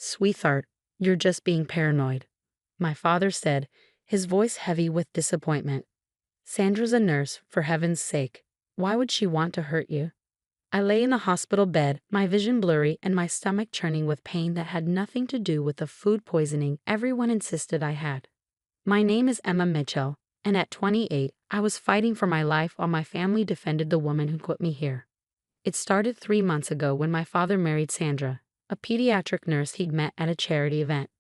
"Sweetheart, you're just being paranoid," my father said, his voice heavy with disappointment. "Sandra's a nurse, for heaven's sake. Why would she want to hurt you?" I lay in the hospital bed, my vision blurry and my stomach churning with pain that had nothing to do with the food poisoning everyone insisted I had. My name is Emma Mitchell, and at 28, I was fighting for my life while my family defended the woman who put me here. It started 3 months ago when my father married Sandra, a pediatric nurse he'd met at a charity event.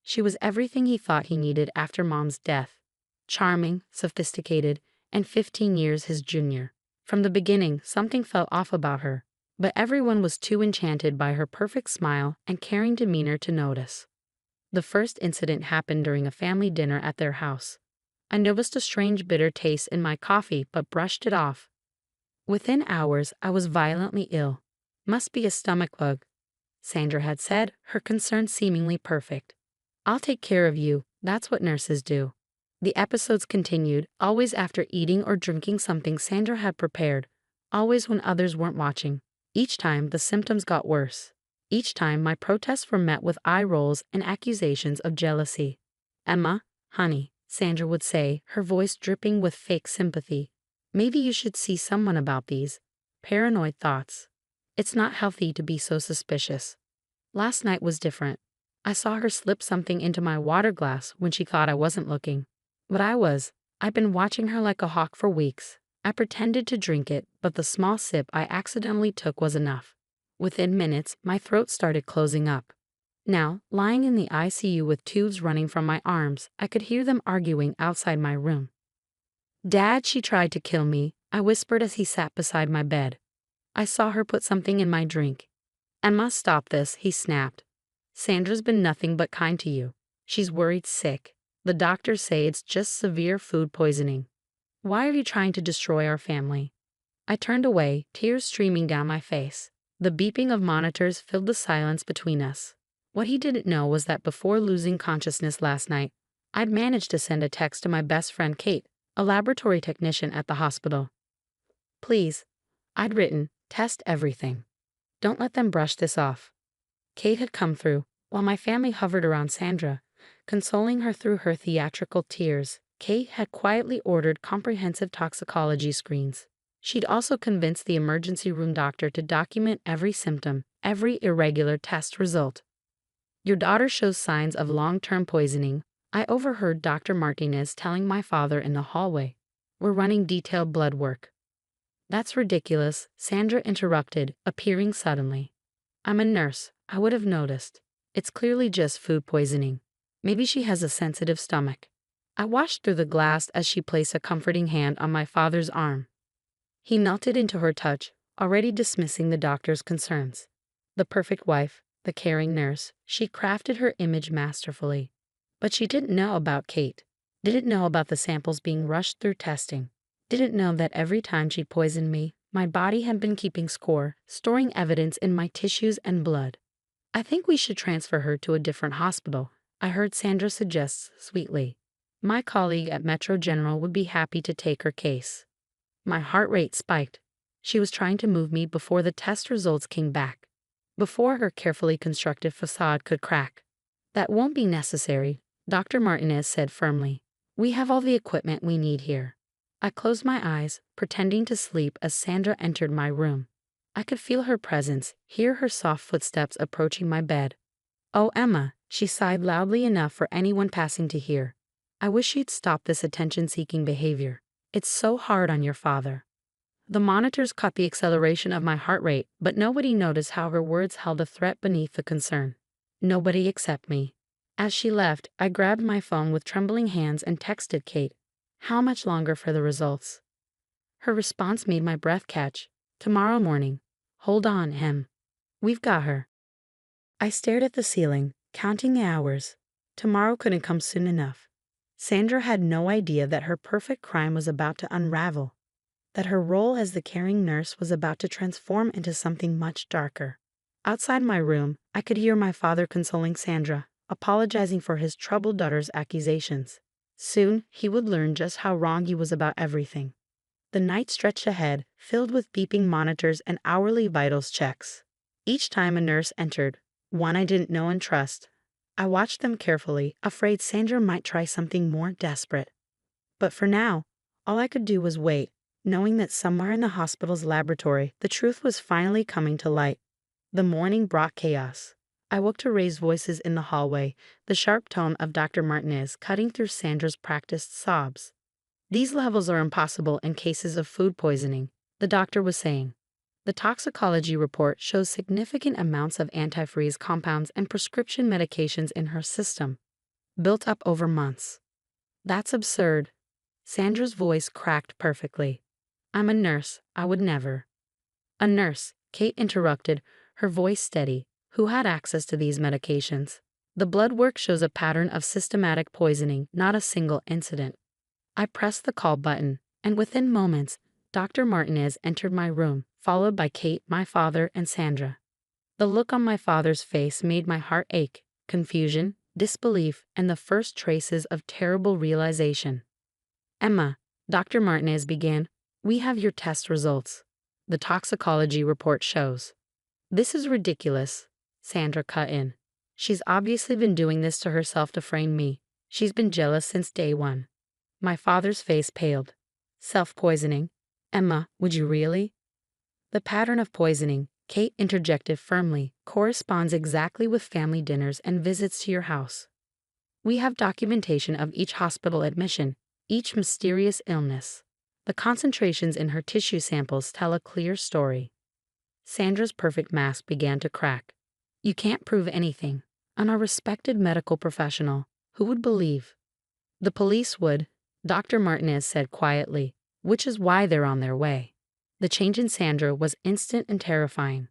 She was everything he thought he needed after Mom's death. Charming, sophisticated, and 15 years his junior. From the beginning, something felt off about her, but everyone was too enchanted by her perfect smile and caring demeanor to notice. The first incident happened during a family dinner at their house. I noticed a strange bitter taste in my coffee but brushed it off. Within hours, I was violently ill. "Must be a stomach bug," Sandra had said, her concern seemingly perfect. "I'll take care of you, that's what nurses do." The episodes continued, always after eating or drinking something Sandra had prepared, always when others weren't watching. Each time, the symptoms got worse. Each time, my protests were met with eye rolls and accusations of jealousy. "Emma, honey," Sandra would say, her voice dripping with fake sympathy. "Maybe you should see someone about these paranoid thoughts. It's not healthy to be so suspicious." Last night was different. I saw her slip something into my water glass when she thought I wasn't looking. But I was. I'd been watching her like a hawk for weeks. I pretended to drink it, but the small sip I accidentally took was enough. Within minutes, my throat started closing up. Now, lying in the ICU with tubes running from my arms, I could hear them arguing outside my room. "Dad, she tried to kill me," I whispered as he sat beside my bed. "I saw her put something in my drink." "Emma, stop this," he snapped. "Sandra's been nothing but kind to you. She's worried sick. The doctors say it's just severe food poisoning. Why are you trying to destroy our family?" I turned away, tears streaming down my face. The beeping of monitors filled the silence between us. What he didn't know was that before losing consciousness last night, I'd managed to send a text to my best friend Kate, a laboratory technician at the hospital. "Please," I'd written, "test everything. Don't let them brush this off." Kate had come through, while my family hovered around Sandra, consoling her through her theatrical tears. Kate had quietly ordered comprehensive toxicology screens. She'd also convinced the emergency room doctor to document every symptom, every irregular test result. "Your daughter shows signs of long-term poisoning," I overheard Dr. Martinez telling my father in the hallway. "We're running detailed blood work." "That's ridiculous," Sandra interrupted, appearing suddenly. "I'm a nurse. I would have noticed. It's clearly just food poisoning. Maybe she has a sensitive stomach." I watched through the glass as she placed a comforting hand on my father's arm. He melted into her touch, already dismissing the doctor's concerns. The perfect wife, the caring nurse, she crafted her image masterfully. But she didn't know about Kate, didn't know about the samples being rushed through testing, didn't know that every time she poisoned me, my body had been keeping score, storing evidence in my tissues and blood. "I think we should transfer her to a different hospital," I heard Sandra suggest sweetly. "My colleague at Metro General would be happy to take her case." My heart rate spiked. She was trying to move me before the test results came back, before her carefully constructed facade could crack. "That won't be necessary," Dr. Martinez said firmly. "We have all the equipment we need here." I closed my eyes, pretending to sleep as Sandra entered my room. I could feel her presence, hear her soft footsteps approaching my bed. "Oh, Emma," she sighed loudly enough for anyone passing to hear. "I wish you'd stop this attention-seeking behavior. It's so hard on your father." The monitors caught the acceleration of my heart rate, but nobody noticed how her words held a threat beneath the concern. Nobody except me. As she left, I grabbed my phone with trembling hands and texted Kate. "How much longer for the results?" Her response made my breath catch. "Tomorrow morning. Hold on, Em. We've got her." I stared at the ceiling, counting the hours. Tomorrow couldn't come soon enough. Sandra had no idea that her perfect crime was about to unravel, that her role as the caring nurse was about to transform into something much darker. Outside my room, I could hear my father consoling Sandra, apologizing for his troubled daughter's accusations. Soon, he would learn just how wrong he was about everything. The night stretched ahead, filled with beeping monitors and hourly vitals checks. Each time a nurse entered, one I didn't know and trust. I watched them carefully, afraid Sandra might try something more desperate. But for now, all I could do was wait, knowing that somewhere in the hospital's laboratory, the truth was finally coming to light. The morning brought chaos. I woke to raised voices in the hallway, the sharp tone of Dr. Martinez cutting through Sandra's practiced sobs. These levels are impossible in cases of food poisoning, the doctor was saying. The toxicology report shows significant amounts of antifreeze compounds and prescription medications in her system, built up over months. That's absurd. Sandra's voice cracked perfectly. I'm a nurse, I would never. A nurse, Kate interrupted, her voice steady, who had access to these medications. The blood work shows a pattern of systematic poisoning, not a single incident. I pressed the call button, and within moments, Dr. Martinez entered my room, followed by Kate, my father, and Sandra. The look on my father's face made my heart ache, confusion, disbelief, and the first traces of terrible realization. Emma, Dr. Martinez began, we have your test results. The toxicology report shows. This is ridiculous, Sandra cut in. She's obviously been doing this to herself to frame me. She's been jealous since day one. My father's face paled. Self-poisoning? Emma, would you really? The pattern of poisoning, Kate interjected firmly, corresponds exactly with family dinners and visits to your house. We have documentation of each hospital admission, each mysterious illness. The concentrations in her tissue samples tell a clear story. Sandra's perfect mask began to crack. You can't prove anything. I'm a respected medical professional. Who would believe? The police would, Dr. Martinez said quietly, which is why they're on their way. The change in Sandra was instant and terrifying.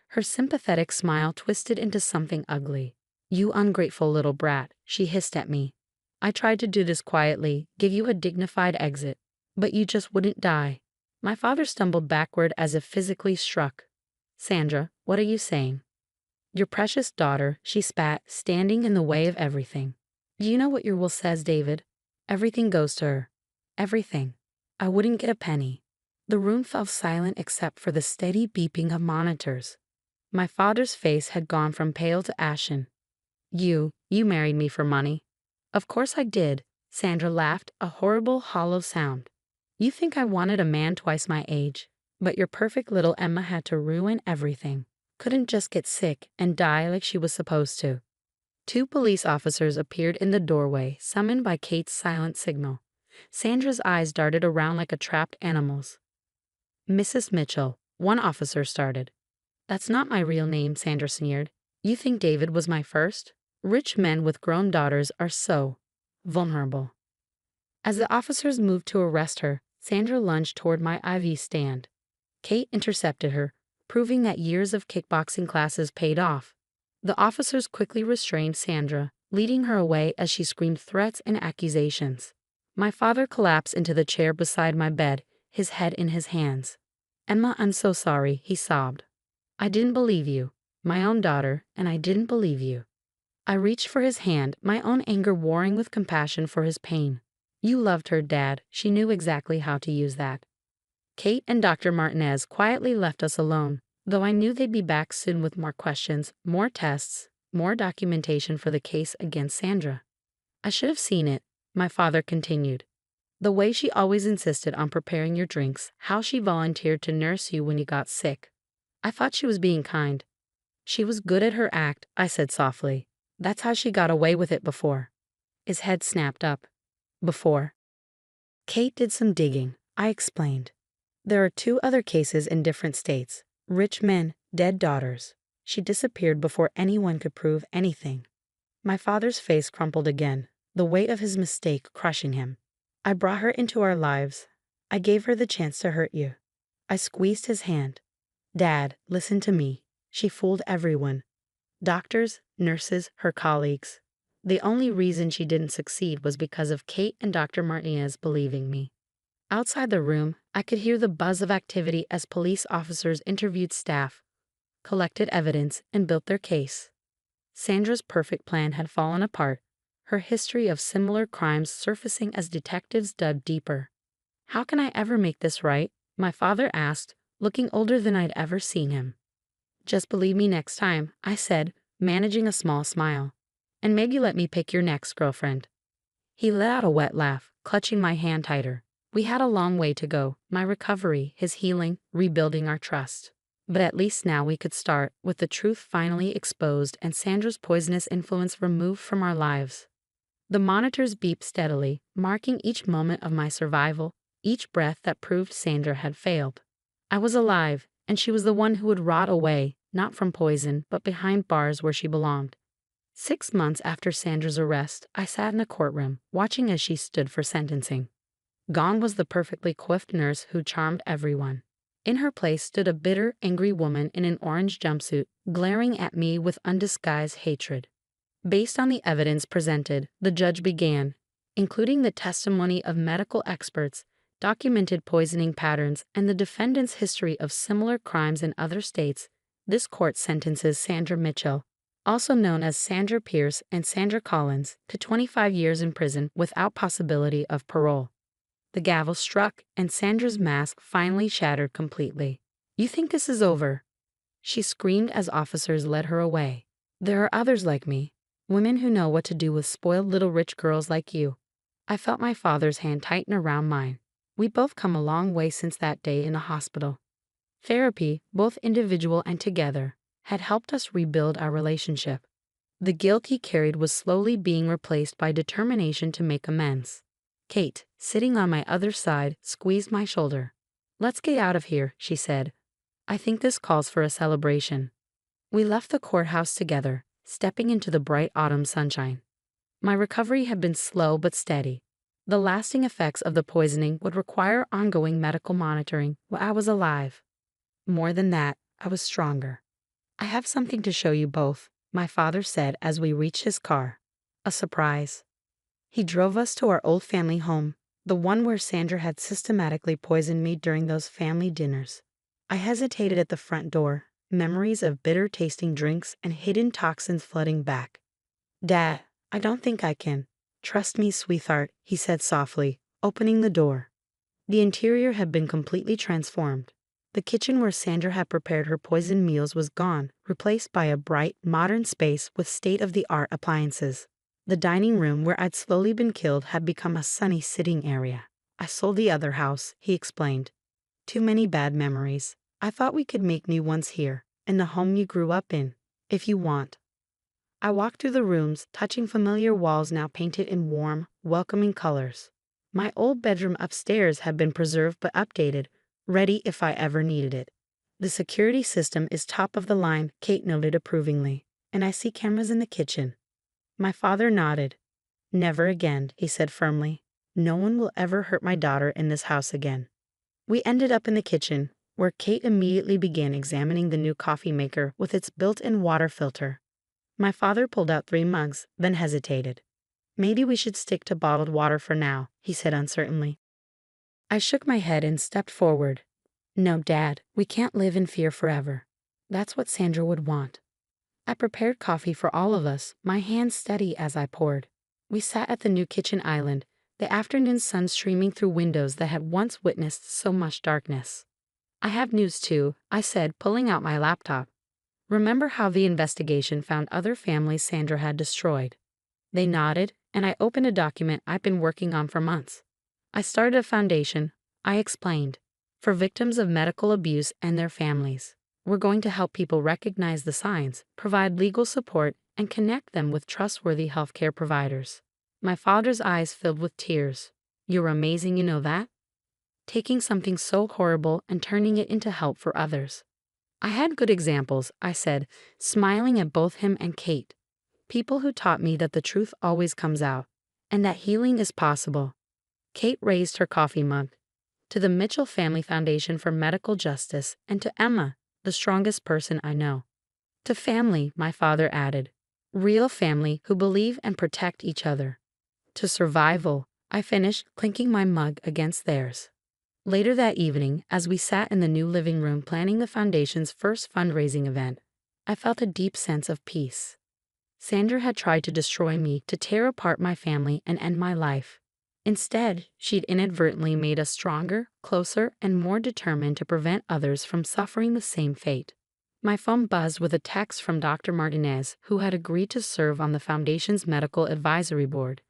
Her sympathetic smile twisted into something ugly. You ungrateful little brat, she hissed at me. I tried to do this quietly, give you a dignified exit, but you just wouldn't die. My father stumbled backward as if physically struck. Sandra, what are you saying? Your precious daughter, she spat, standing in the way of everything. Do you know what your will says, David? Everything goes to her. Everything. I wouldn't get a penny. The room fell silent except for the steady beeping of monitors. My father's face had gone from pale to ashen. You married me for money. Of course I did, Sandra laughed, a horrible, hollow sound. You think I wanted a man twice my age, but your perfect little Emma had to ruin everything. Couldn't just get sick and die like she was supposed to. 2 police officers appeared in the doorway, summoned by Kate's silent signal. Sandra's eyes darted around like a trapped animal's. Mrs. Mitchell, one officer started. That's not my real name, Sandra sneered. You think David was my first? Rich men with grown daughters are so vulnerable. As the officers moved to arrest her, Sandra lunged toward my IV stand. Kate intercepted her, proving that years of kickboxing classes paid off. The officers quickly restrained Sandra, leading her away as she screamed threats and accusations. My father collapsed into the chair beside my bed, his head in his hands. Emma, I'm so sorry, he sobbed. I didn't believe you, my own daughter, and I didn't believe you. I reached for his hand, my own anger warring with compassion for his pain. You loved her, Dad. She knew exactly how to use that. Kate and Dr. Martinez quietly left us alone, though I knew they'd be back soon with more questions, more tests, more documentation for the case against Sandra. I should have seen it, my father continued. The way she always insisted on preparing your drinks, how she volunteered to nurse you when you got sick. I thought she was being kind. She was good at her act, I said softly. That's how she got away with it before. His head snapped up. Before. Kate did some digging, I explained. There are 2 other cases in different states. Rich men, dead daughters. She disappeared before anyone could prove anything. My father's face crumpled again, the weight of his mistake crushing him. I brought her into our lives. I gave her the chance to hurt you. I squeezed his hand. Dad, listen to me. She fooled everyone. Doctors, nurses, her colleagues. The only reason she didn't succeed was because of Kate and Dr. Martinez believing me. Outside the room, I could hear the buzz of activity as police officers interviewed staff, collected evidence, and built their case. Sandra's perfect plan had fallen apart, her history of similar crimes surfacing as detectives dug deeper. How can I ever make this right? My father asked, looking older than I'd ever seen him. Just believe me next time, I said, managing a small smile. And maybe let me pick your next girlfriend. He let out a wet laugh, clutching my hand tighter. We had a long way to go, my recovery, his healing, rebuilding our trust. But at least now we could start, with the truth finally exposed and Sandra's poisonous influence removed from our lives. The monitors beeped steadily, marking each moment of my survival, each breath that proved Sandra had failed. I was alive, and she was the one who would rot away, not from poison, but behind bars where she belonged. 6 months after Sandra's arrest, I sat in a courtroom, watching as she stood for sentencing. Gone was the perfectly coiffed nurse who charmed everyone. In her place stood a bitter, angry woman in an orange jumpsuit, glaring at me with undisguised hatred. Based on the evidence presented, the judge began, including the testimony of medical experts, documented poisoning patterns, and the defendant's history of similar crimes in other states. This court sentences Sandra Mitchell, also known as Sandra Pierce and Sandra Collins, to 25 years in prison without possibility of parole. The gavel struck, and Sandra's mask finally shattered completely. "You think this is over?" she screamed as officers led her away. "There are others like me, women who know what to do with spoiled little rich girls like you." I felt my father's hand tighten around mine. We both come a long way since that day in the hospital. Therapy, both individual and together, had helped us rebuild our relationship. The guilt he carried was slowly being replaced by determination to make amends. Kate, sitting on my other side, squeezed my shoulder. "Let's get out of here," she said. "I think this calls for a celebration." We left the courthouse together, stepping into the bright autumn sunshine. My recovery had been slow but steady. The lasting effects of the poisoning would require ongoing medical monitoring while I was alive. More than that, I was stronger. "I have something to show you both," my father said as we reached his car. A surprise. He drove us to our old family home, the one where Sandra had systematically poisoned me during those family dinners. I hesitated at the front door, memories of bitter-tasting drinks and hidden toxins flooding back. "Dad, I don't think I can." "Trust me, sweetheart," he said softly, opening the door. The interior had been completely transformed. The kitchen where Sandra had prepared her poisoned meals was gone, replaced by a bright, modern space with state-of-the-art appliances. The dining room where I'd slowly been killed had become a sunny sitting area. "I sold the other house," he explained. "Too many bad memories. I thought we could make new ones here, in the home you grew up in, if you want." I walked through the rooms, touching familiar walls now painted in warm, welcoming colors. My old bedroom upstairs had been preserved but updated, ready if I ever needed it. "The security system is top of the line," Kate noted approvingly, "and I see cameras in the kitchen." My father nodded. "Never again," he said firmly. "No one will ever hurt my daughter in this house again." We ended up in the kitchen, where Kate immediately began examining the new coffee maker with its built-in water filter. My father pulled out 3 mugs, then hesitated. "Maybe we should stick to bottled water for now," he said uncertainly. I shook my head and stepped forward. "No, Dad, we can't live in fear forever. That's what Sandra would want." I prepared coffee for all of us, my hands steady as I poured. We sat at the new kitchen island, the afternoon sun streaming through windows that had once witnessed so much darkness. "I have news too," I said, pulling out my laptop. "Remember how the investigation found other families Sandra had destroyed?" They nodded, and I opened a document I'd been working on for months. "I started a foundation," I explained, "for victims of medical abuse and their families. We're going to help people recognize the signs, provide legal support, and connect them with trustworthy healthcare providers." My father's eyes filled with tears. "You're amazing, you know that? Taking something so horrible and turning it into help for others." "I had good examples," I said, smiling at both him and Kate. "People who taught me that the truth always comes out, and that healing is possible." Kate raised her coffee mug. "To the Mitchell Family Foundation for Medical Justice, and to Emma, the strongest person I know." "To family," my father added. "Real family who believe and protect each other." "To survival," I finished, clinking my mug against theirs. Later that evening, as we sat in the new living room planning the foundation's first fundraising event, I felt a deep sense of peace. Sandra had tried to destroy me, to tear apart my family and end my life. Instead, she'd inadvertently made us stronger, closer, and more determined to prevent others from suffering the same fate. My phone buzzed with a text from Dr. Martinez, who had agreed to serve on the Foundation's medical advisory board.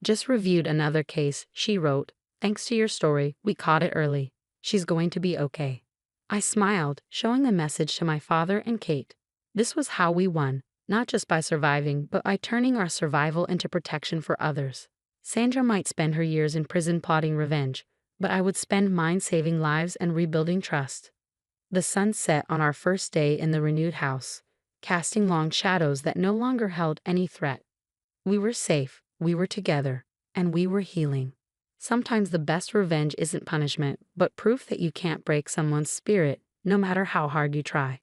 Just reviewed another case, she wrote. Thanks to your story, we caught it early. She's going to be okay. I smiled, showing the message to my father and Kate. This was how we won, not just by surviving, but by turning our survival into protection for others. Sandra might spend her years in prison plotting revenge, but I would spend mine saving lives and rebuilding trust. The sun set on our first day in the renewed house, casting long shadows that no longer held any threat. We were safe, we were together, and we were healing. Sometimes the best revenge isn't punishment, but proof that you can't break someone's spirit, no matter how hard you try.